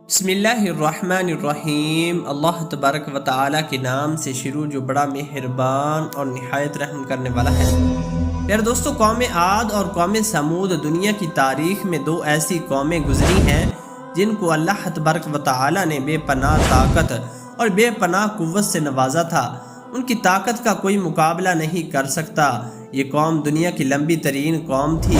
بسم اللہ الرحمن الرحیم۔ اللہ تبارک و تعالیٰ کے نام سے شروع جو بڑا مہربان اور نہایت رحم کرنے والا ہے۔ پیارے دوستو، قوم عاد اور قوم سمود دنیا کی تاریخ میں دو ایسی قومیں گزری ہیں جن کو اللہ تبارک و تعالیٰ نے بے پناہ طاقت اور بے پناہ قوت سے نوازا تھا۔ ان کی طاقت کا کوئی مقابلہ نہیں کر سکتا۔ یہ قوم دنیا کی لمبی ترین قوم تھی۔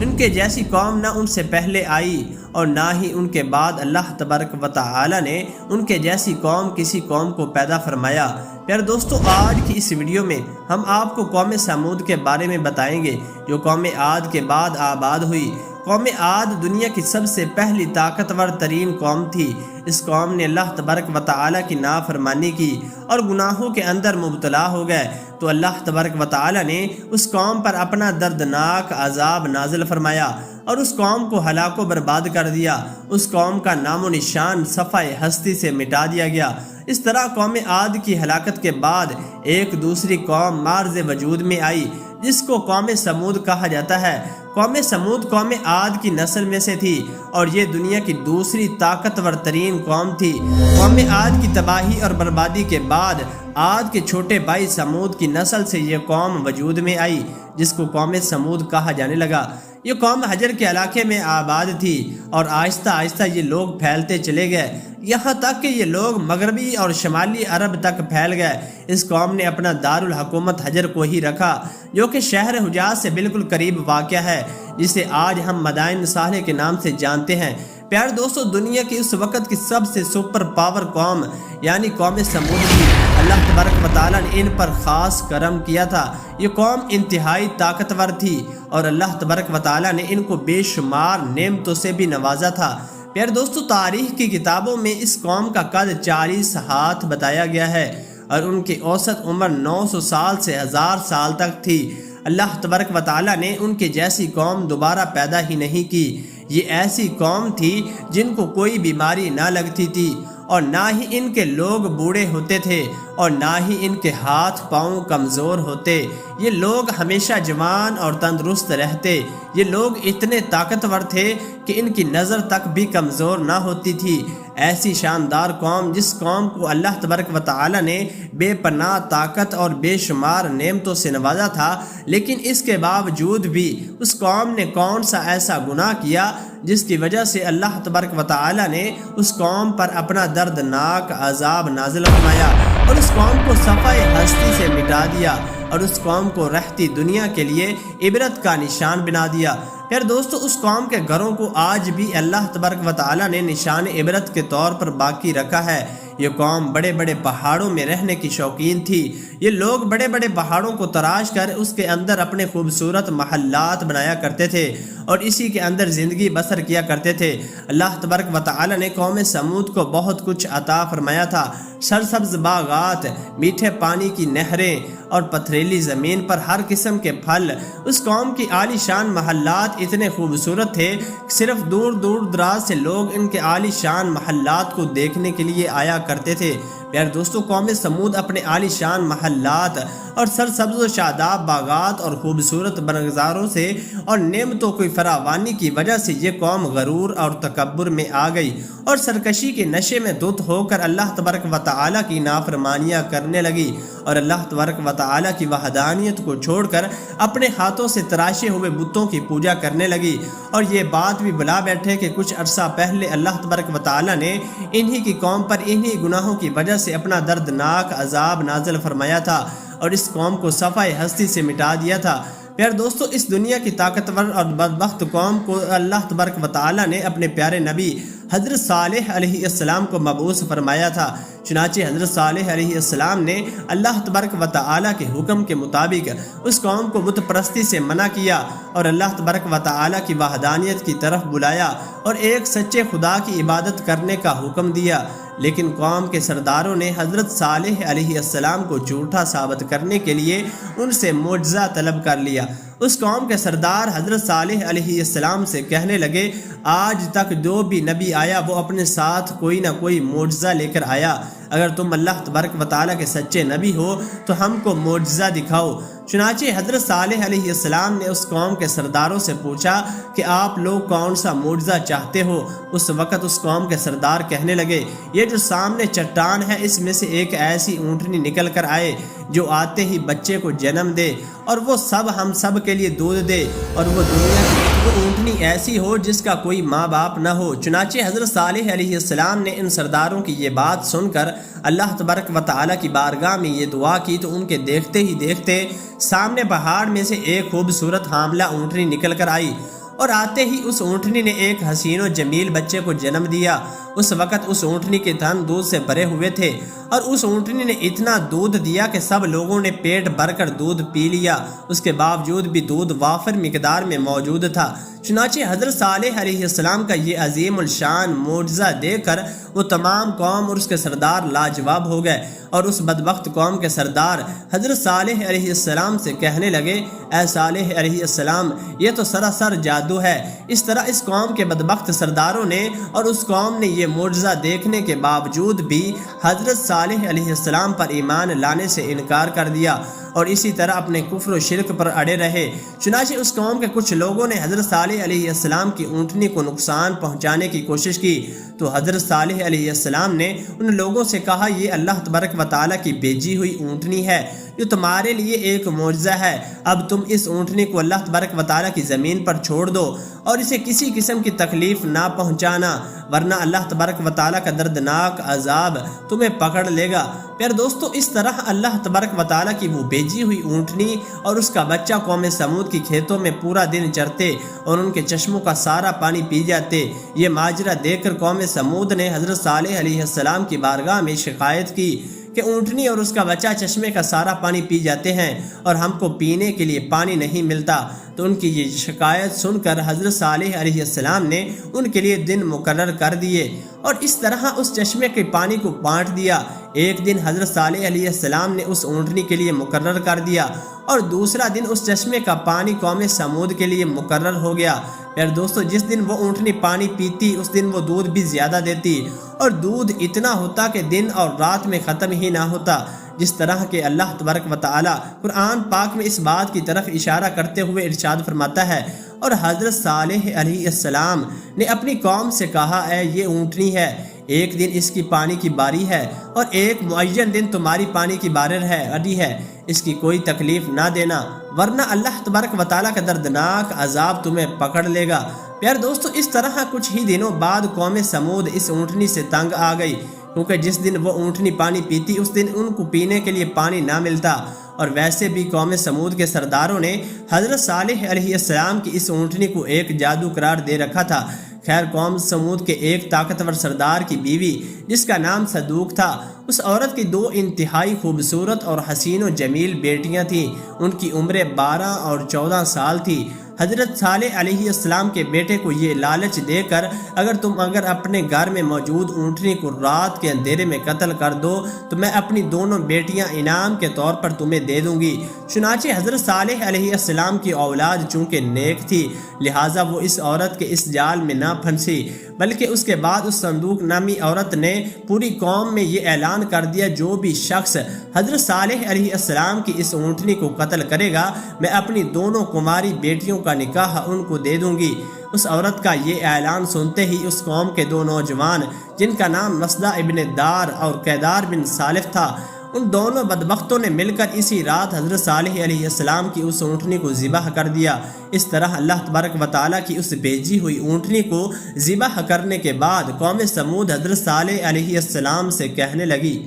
ان کے جیسی قوم نہ ان سے پہلے آئی اور نہ ہی ان کے بعد اللہ تبارک و تعالی نے ان کے جیسی قوم کسی قوم کو پیدا فرمایا۔ پیارے دوستو، آج کی اس ویڈیو میں ہم آپ کو قوم سمود کے بارے میں بتائیں گے جو قوم عاد کے بعد آباد ہوئی۔ قوم عاد دنیا کی سب سے پہلی طاقتور ترین قوم تھی۔ اس قوم نے اللہ تبارک و تعالی کی نافرمانی کی اور گناہوں کے اندر مبتلا ہو گئے تو اللہ تبارک و تعالی نے اس قوم پر اپنا دردناک عذاب نازل فرمایا اور اس قوم کو ہلاک و برباد کر دیا۔ اس قوم کا نام و نشان صفحہ ہستی سے مٹا دیا گیا۔ اس طرح قوم عاد کی ہلاکت کے بعد ایک دوسری قوم معرض وجود میں آئی جس کو قوم سمود کہا جاتا ہے۔ قوم سمود قوم عاد کی نسل میں سے تھی اور یہ دنیا کی دوسری طاقتور ترین قوم تھی۔ قوم عاد کی تباہی اور بربادی کے بعد عاد کے چھوٹے بھائی سمود کی نسل سے یہ قوم وجود میں آئی جس کو قوم سمود کہا جانے لگا۔ یہ قوم حجر کے علاقے میں آباد تھی اور آہستہ آہستہ یہ لوگ پھیلتے چلے گئے یہاں تک کہ یہ لوگ مغربی اور شمالی عرب تک پھیل گئے۔ اس قوم نے اپنا دارالحکومت حجر کو ہی رکھا جو کہ شہر حجاز سے بالکل قریب واقع ہے جسے آج ہم مدائن صالح کے نام سے جانتے ہیں۔ پیارے دوستو، دنیا کی اس وقت کی سب سے سپر پاور قوم یعنی قوم سمود کی اللہ تبارک و تعالیٰ نے ان پر خاص کرم کیا تھا۔ یہ قوم انتہائی طاقتور تھی اور اللہ تبارک و تعالیٰ نے ان کو بے شمار نعمتوں سے بھی نوازا تھا۔ پیارے دوستو، تاریخ کی کتابوں میں اس قوم کا قد 40 ہاتھ بتایا گیا ہے اور ان کی اوسط عمر 900 سال سے 1000 سال تک تھی۔ اللہ تبارک و تعالیٰ نے ان کے جیسی قوم دوبارہ پیدا ہی نہیں کی۔ یہ ایسی قوم تھی جن کو کوئی بیماری نہ لگتی تھی اور نہ ہی ان کے لوگ بوڑھے ہوتے تھے اور نہ ہی ان کے ہاتھ پاؤں کمزور ہوتے۔ یہ لوگ ہمیشہ جوان اور تندرست رہتے۔ یہ لوگ اتنے طاقتور تھے کہ ان کی نظر تک بھی کمزور نہ ہوتی تھی۔ ایسی شاندار قوم جس قوم کو اللہ تبارک و تعالی نے بے پناہ طاقت اور بے شمار نعمتوں سے نوازا تھا، لیکن اس کے باوجود بھی اس قوم نے کون سا ایسا گناہ کیا جس کی وجہ سے اللہ تبارک و تعالی نے اس قوم پر اپنا دردناک عذاب نازل فرمایا اور اس قوم کو صفحہ ہستی سے مٹا دیا اور اس قوم کو رہتی دنیا کے لیے عبرت کا نشان بنا دیا۔ پھر دوستو، اس قوم کے گھروں کو آج بھی اللہ تبارک و تعالی نے نشان عبرت کے طور پر باقی رکھا ہے۔ یہ قوم بڑے بڑے پہاڑوں میں رہنے کی شوقین تھی۔ یہ لوگ بڑے بڑے پہاڑوں کو تراش کر اس کے اندر اپنے خوبصورت محلات بنایا کرتے تھے اور اسی کے اندر زندگی بسر کیا کرتے تھے۔ اللہ تبارک و تعالی نے قوم سمود کو بہت کچھ عطا فرمایا تھا۔ سرسبز باغات، میٹھے پانی کی نہریں اور پتھریلی زمین پر ہر قسم کے پھل۔ اس قوم کی عالی شان محلات اتنے خوبصورت تھے کہ صرف دور دور دراز سے لوگ ان کے عالی شان محلات کو دیکھنے کے لیے آیا کرتے تھے۔ پیارے دوستو، قوم سمود اپنے عالی شان محلات اور سرسبز و شاداب باغات اور خوبصورت بنظاروں سے اور نعمتوں کی فراوانی کی وجہ سے یہ قوم غرور اور تکبر میں آ گئی اور سرکشی کے نشے میں دھت ہو کر اللہ تبارک و تعالی کی نافرمانیاں کرنے لگی اور اللہ تبارک و تعالی کی وحدانیت کو چھوڑ کر اپنے ہاتھوں سے تراشے ہوئے بتوں کی پوجا کرنے لگی۔ اور یہ بات بھی بلا بیٹھے کہ کچھ عرصہ پہلے اللہ تبارک و تعالی نے انہی کی قوم پر انہی گناہوں کی وجہ سے اپنا دردناک عذاب نازل فرمایا تھا اور اس قوم کو صفحہ ہستی سے مٹا دیا تھا۔ پیارے دوستو، اس دنیا کی طاقتور اور بدبخت قوم کو اللہ تبارک و تعالی نے اپنے پیارے نبی حضرت صالح علیہ السلام کو مبعوث فرمایا تھا۔ چنانچہ حضرت صالح علیہ السلام نے اللہ تبارک و تعالی کے حکم کے مطابق اس قوم کو بت پرستی سے منع کیا اور اللہ تبارک و تعالی کی وحدانیت کی طرف بلایا اور ایک سچے خدا کی عبادت کرنے کا حکم دیا۔ لیکن قوم کے سرداروں نے حضرت صالح علیہ السلام کو جھوٹا ثابت کرنے کے لیے ان سے معجزہ طلب کر لیا۔ اس قوم کے سردار حضرت صالح علیہ السلام سے کہنے لگے، آج تک جو بھی نبی آیا وہ اپنے ساتھ کوئی نہ کوئی معجزہ لے کر آیا۔ اگر تم اللہ تبارک و تعالیٰ کے سچے نبی ہو تو ہم کو معجزہ دکھاؤ۔ چنانچہ حضرت صالح علیہ السلام نے اس قوم کے سرداروں سے پوچھا کہ آپ لوگ کون سا معجزہ چاہتے ہو؟ اس وقت اس قوم کے سردار کہنے لگے، یہ جو سامنے چٹان ہے اس میں سے ایک ایسی اونٹنی نکل کر آئے جو آتے ہی بچے کو جنم دے اور وہ سب ہم سب کے لیے دودھ دے، اور وہ دنیا کی وہ اونٹنی ایسی ہو جس کا کوئی ماں باپ نہ ہو۔ چنانچہ حضرت صالح علیہ السلام نے ان سرداروں کی یہ بات سن کر اللہ تبارک و تعالیٰ کی بارگاہ میں یہ دعا کی تو ان کے دیکھتے ہی دیکھتے سامنے پہاڑ میں سے ایک خوبصورت حاملہ اونٹنی نکل کر آئی، اور آتے ہی اس اونٹنی نے ایک حسین و جمیل بچے کو جنم دیا۔ اس وقت اس اونٹنی کے تھن دودھ سے بھرے ہوئے تھے، اور اس اونٹنی نے اتنا دودھ دیا کہ سب لوگوں نے پیٹ بھر کر دودھ پی لیا۔ اس کے باوجود بھی دودھ وافر مقدار میں موجود تھا۔ چنانچہ حضرت صالح علیہ السلام کا یہ عظیم الشان معجزہ دیکھ کر وہ تمام قوم اور اس کے سردار لاجواب ہو گئے، اور اس بدبخت قوم کے سردار حضرت صالح علیہ السلام سے کہنے لگے، اے صالح علیہ السلام، یہ تو سراسر جادو ہے۔ اس طرح اس قوم کے بدبخت سرداروں نے اور اس قوم نے یہ معجزہ دیکھنے کے باوجود بھی حضرت صالح علیہ السلام پر ایمان لانے سے انکار کر دیا، اور اسی طرح اپنے کفر و شرک پر اڑے رہے۔ چنانچہ اس قوم کے کچھ لوگوں نے حضرت صالح علیہ السلام کی اونٹنی کو نقصان پہنچانے کی کوشش کی تو حضرت صالح علیہ السلام نے ان لوگوں سے کہا، یہ اللہ تبارک و تعالیٰ کی بھیجی ہوئی اونٹنی ہے جو تمہارے لیے ایک معجزہ ہے۔ اب تم اس اونٹنی کو اللہ تبارک و تعالیٰ کی زمین پر چھوڑ دو اور اسے کسی قسم کی تکلیف نہ پہنچانا، ورنہ اللہ تبارک و تعالیٰ کا دردناک عذاب تمہیں پکڑ لے گا۔ پیارے دوستو، اس طرح اللہ تبارک و تعالیٰ کی وہ بھیجی ہوئی اونٹنی اور اس کا بچہ قوم سمود کی کھیتوں میں پورا دن چرتے اور ان کے چشموں کا سارا پانی پی جاتے۔ یہ ماجرا دیکھ کر قوم سمود نے حضرت صالح علیہ السلام کی بارگاہ میں شکایت کی کہ اونٹنی اور اس کا بچہ چشمے کا سارا پانی پی جاتے ہیں اور ہم کو پینے کے لیے پانی نہیں ملتا۔ تو ان کی یہ شکایت سن کر حضرت صالح علیہ السلام نے ان کے لیے دن مقرر کر دیے اور اس طرح اس چشمے کے پانی کو بانٹ دیا۔ ایک دن حضرت صالح علیہ السلام نے اس اونٹنی کے لیے مقرر کر دیا اور دوسرا دن اس چشمے کا پانی قوم سمود کے لیے مقرر ہو گیا۔ پھر دوستو، جس دن وہ اونٹنی پانی پیتی اس دن وہ دودھ بھی زیادہ دیتی اور دودھ اتنا ہوتا کہ دن اور رات میں ختم ہی نہ ہوتا۔ جس طرح کہ اللہ تبارک و تعالی قرآن پاک میں اس بات کی طرف اشارہ کرتے ہوئے ارشاد فرماتا ہے، اور حضرت صالح علیہ السلام نے اپنی قوم سے کہا، اے یہ اونٹنی ہے، ایک دن اس کی پانی کی باری ہے اور ایک معین دن تمہاری پانی کی باری ہے، اس کی کوئی تکلیف نہ دینا، ورنہ اللہ تبارک و تعالیٰ کا دردناک عذاب تمہیں پکڑ لے گا۔ پیارے دوستو، اس طرح کچھ ہی دنوں بعد قوم سمود اس اونٹنی سے تنگ آ گئی، کیونکہ جس دن وہ اونٹنی پانی پیتی اس دن ان کو پینے کے لیے پانی نہ ملتا، اور ویسے بھی قوم سمود کے سرداروں نے حضرت صالح علیہ السلام کی اس اونٹنی کو ایک جادو قرار دے رکھا تھا۔ خیر، قوم سمود کے ایک طاقتور سردار کی بیوی جس کا نام صدوق تھا، اس عورت کی دو انتہائی خوبصورت اور حسین و جمیل بیٹیاں تھیں۔ ان کی عمریں 12 اور 14 سال تھی۔ حضرت صالح علیہ السلام کے بیٹے کو یہ لالچ دے کر اگر اپنے گھر میں موجود اونٹنی کو رات کے اندھیرے میں قتل کر دو تو میں اپنی دونوں بیٹیاں انعام کے طور پر تمہیں دے دوں گی۔ چنانچہ حضرت صالح علیہ السلام کی اولاد چونکہ نیک تھی، لہٰذا وہ اس عورت کے اس جال میں نہ پھنسی، بلکہ اس کے بعد اس صندوق نامی عورت نے پوری قوم میں یہ اعلان کر دیا، جو بھی شخص حضرت صالح علیہ السلام کی اس اونٹنی کو قتل کرے گا میں اپنی دونوں کماری بیٹیوں کا نکاح ان کو دے دوں گی۔ اس عورت کا یہ اعلان سنتے ہی اس قوم کے دو نوجوان جن کا نام مسدہ ابن دار اور قیدار بن صالح تھا، ان دونوں بدبختوں نے مل کر اسی رات حضرت صالح علیہ السلام کی اس اونٹنی کو ذبح کر دیا۔ اس طرح اللہ تبارک و تعالیٰ کی اس بھیجی ہوئی اونٹنی کو ذبح کرنے کے بعد قوم سمود حضرت صالح علیہ السلام سے کہنے لگی،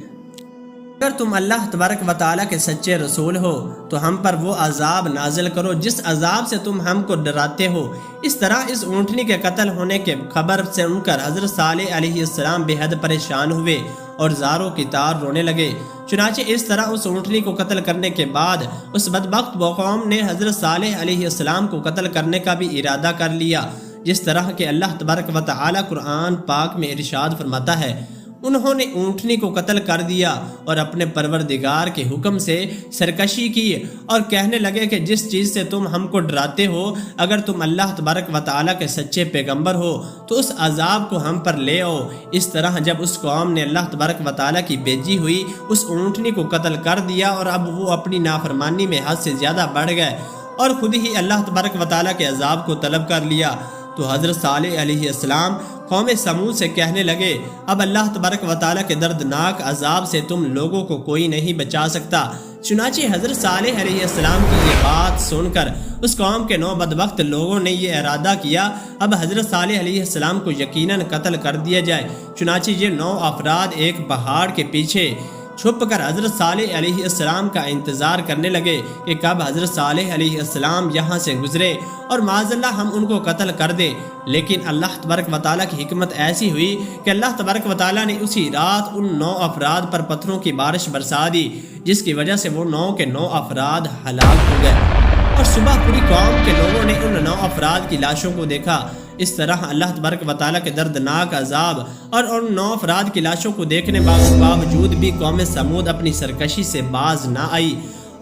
اگر تم اللہ تبارک و تعالیٰ کے سچے رسول ہو تو ہم پر وہ عذاب نازل کرو جس عذاب سے تم ہم کو ڈراتے ہو۔ اس طرح اس اونٹنی کے قتل ہونے کے خبر سے سن کر حضرت صالح علیہ السلام بے حد پریشان ہوئے اور زاروں کی طرح رونے لگے۔ چنانچہ اس طرح اس اونٹنی کو قتل کرنے کے بعد اس بدبخت قوم نے حضرت صالح علیہ السلام کو قتل کرنے کا بھی ارادہ کر لیا، جس طرح کہ اللہ تبارک و تعالیٰ قرآن پاک میں ارشاد فرماتا ہے، انہوں نے اونٹنی کو قتل کر دیا اور اپنے پروردگار کے حکم سے سرکشی کی اور کہنے لگے کہ جس چیز سے تم ہم کو ڈراتے ہو، اگر تم اللہ تبارک و تعالیٰ کے سچے پیغمبر ہو تو اس عذاب کو ہم پر لے آؤ۔ اس طرح جب اس قوم نے اللہ تبارک و تعالیٰ کی بھیجی ہوئی اس اونٹنی کو قتل کر دیا اور اب وہ اپنی نافرمانی میں حد سے زیادہ بڑھ گئے اور خود ہی اللہ تبارک و تعالیٰ کے عذاب کو طلب کر لیا، تو حضرت صالح علیہ السلام قوم سمود سے کہنے لگے اب اللہ تبارک و تعالیٰ کے دردناک عذاب سے تم لوگوں کو کوئی نہیں بچا سکتا۔ چنانچہ حضرت صالح علیہ السلام کی یہ بات سن کر اس قوم کے 9 بدبخت لوگوں نے یہ ارادہ کیا اب حضرت صالح علیہ السلام کو یقیناً قتل کر دیا جائے۔ چنانچہ یہ 9 افراد ایک پہاڑ کے پیچھے چھپ کر حضرت صالح علیہ السلام کا انتظار کرنے لگے کہ کب حضرت صالح علیہ السلام یہاں سے گزرے اور معاذ اللہ ہم ان کو قتل کر دیں۔ لیکن اللہ تبارک و تعالیٰ کی حکمت ایسی ہوئی کہ اللہ تبارک و تعالیٰ نے اسی رات ان 9 افراد پر پتھروں کی بارش برسا دی، جس کی وجہ سے وہ 9 کے 9 افراد ہلاک ہو گئے اور صبح پوری قوم کے لوگوں نے ان 9 افراد کی لاشوں کو دیکھا۔ اس طرح اللہ تبارک و تعالیٰ کے دردناک عذاب اور ان 9 افراد کی لاشوں کو دیکھنے باوجود بھی قوم سمود اپنی سرکشی سے باز نہ آئی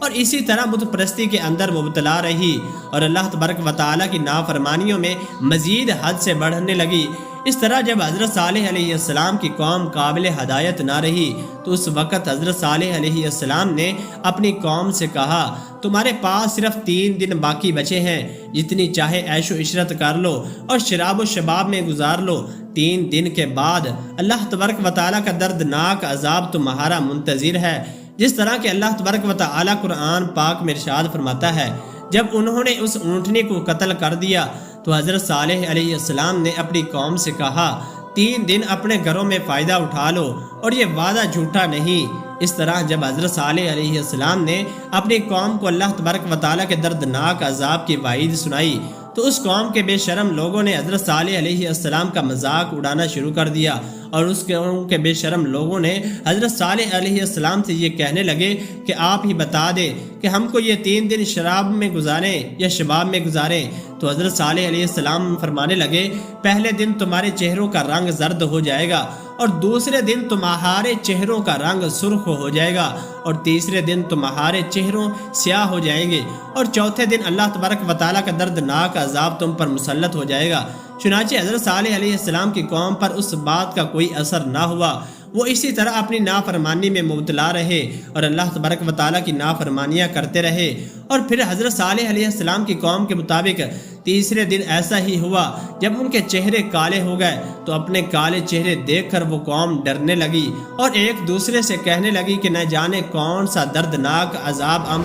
اور اسی طرح بت پرستی کے اندر مبتلا رہی اور اللہ تبارک و تعالیٰ کی نافرمانیوں میں مزید حد سے بڑھنے لگی۔ اس طرح جب حضرت صالح علیہ السلام کی قوم قابل ہدایت نہ رہی تو اس وقت حضرت صالح علیہ السلام نے اپنی قوم سے کہا تمہارے پاس صرف 3 دن باقی بچے ہیں، جتنی چاہے عیش و عشرت کر لو اور شراب و شباب میں گزار لو۔ 3 دن کے بعد اللہ تبارک و تعالیٰ کا دردناک عذاب تمہارا منتظر ہے، جس طرح کہ اللہ تبارک و تعالیٰ قرآن پاک میں ارشاد فرماتا ہے جب انہوں نے اس اونٹنی کو قتل کر دیا تو حضرت صالح علیہ السلام نے اپنی قوم سے کہا 3 دن اپنے گھروں میں فائدہ اٹھا لو اور یہ وعدہ جھوٹا نہیں۔ اس طرح جب حضرت صالح علیہ السلام نے اپنی قوم کو اللہ تبارک و تعالیٰ کے دردناک عذاب کی وعید سنائی تو اس قوم کے بے شرم لوگوں نے حضرت صالح علیہ السلام کا مذاق اڑانا شروع کر دیا اور اس قوم کے بے شرم لوگوں نے حضرت صالح علیہ السلام سے یہ کہنے لگے کہ آپ ہی بتا دیں کہ ہم کو یہ 3 دن شراب میں گزاریں یا شباب میں گزاریں۔ تو حضرت صالح علیہ السلام فرمانے لگے پہلے دن تمہارے چہروں کا رنگ زرد ہو جائے گا اور دوسرے دن تمہارے چہروں کا رنگ سرخ ہو جائے گا اور تیسرے دن تمہارے چہروں سیاہ ہو جائیں گے اور چوتھے دن اللہ تبارک و تعالیٰ کا دردناک عذاب تم پر مسلط ہو جائے گا۔ چنانچہ حضرت صالح علیہ السلام کی قوم پر اس بات کا کوئی اثر نہ ہوا، وہ اسی طرح اپنی نافرمانی میں مبتلا رہے اور اللہ تبارک و تعالیٰ کی نافرمانیاں کرتے رہے۔ اور پھر حضرت صالح علیہ السلام کی قوم کے مطابق تیسرے دن ایسا ہی ہوا جب ان کے چہرے کالے ہو گئے تو اپنے کالے چہرے دیکھ کر وہ قوم ڈرنے لگی اور ایک دوسرے سے کہنے لگی کہ نہ جانے کون سا دردناک عذاب ہم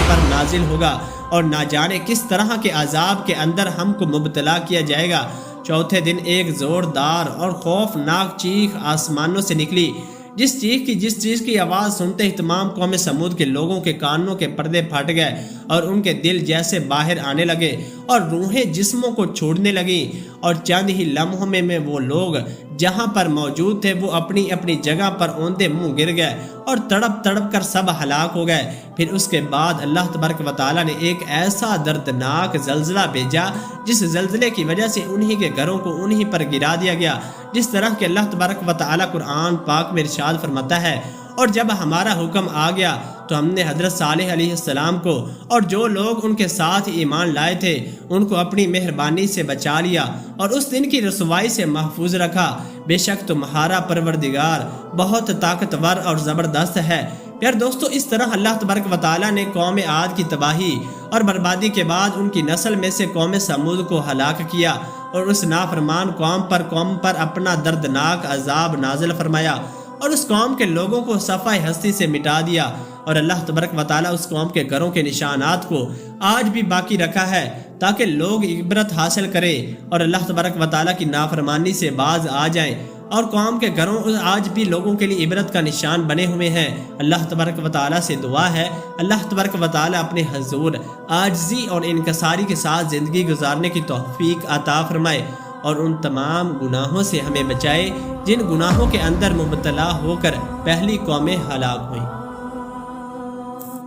پر نازل ہوگا اور نہ جانے کس طرح کے عذاب کے اندر ہم کو مبتلا کیا جائے گا۔ چوتھے دن ایک زوردار اور خوفناک چیخ آسمانوں سے نکلی، جس چیز کی آواز سنتے ہی تمام قوم سمود کے لوگوں کے کانوں کے پردے پھٹ گئے اور ان کے دل جیسے باہر آنے لگے اور روحیں جسموں کو چھوڑنے لگیں اور چند ہی لمحوں میں وہ لوگ جہاں پر موجود تھے وہ اپنی اپنی جگہ پر اوندے منہ گر گئے اور تڑپ تڑپ کر سب ہلاک ہو گئے۔ پھر اس کے بعد اللہ تبارک و تعالیٰ نے ایک ایسا دردناک زلزلہ بھیجا جس زلزلے کی وجہ سے انہی کے گھروں کو انہی پر گرا دیا گیا، جس طرح کہ اللہ تبارک و تعالیٰ قرآن پاک میں ارشاد فرماتا ہے اور جب ہمارا حکم آ گیا تو ہم نے حضرت صالح علیہ السلام کو اور جو لوگ ان کے ساتھ ایمان لائے تھے ان کو اپنی مہربانی سے بچا لیا اور اس دن کی رسوائی سے محفوظ رکھا۔ بے شک تمہارا پروردگار بہت طاقتور اور زبردست ہے۔ پیار دوستو، اس طرح اللہ تبارک و تعالیٰ نے قوم عاد کی تباہی اور بربادی کے بعد ان کی نسل میں سے قوم سمود کو ہلاک کیا اور اس نافرمان قوم پر اپنا دردناک عذاب نازل فرمایا اور اس قوم کے لوگوں کو صفحہ ہستی سے مٹا دیا اور اللہ تبارک و تعالیٰ اس قوم کے گھروں کے نشانات کو آج بھی باقی رکھا ہے تاکہ لوگ عبرت حاصل کریں اور اللہ تبارک و تعالیٰ کی نافرمانی سے باز آ جائیں، اور قوم کے گھروں آج بھی لوگوں کے لیے عبرت کا نشان بنے ہوئے ہیں۔ اللہ تبارک و تعالیٰ سے دعا ہے اللہ تبارک و تعالیٰ اپنے حضور عاجزی اور انکساری کے ساتھ زندگی گزارنے کی توفیق عطا فرمائے اور ان تمام گناہوں سے ہمیں بچائے جن گناہوں کے اندر مبتلا ہو کر پہلی قومیں ہلاک ہوئیں۔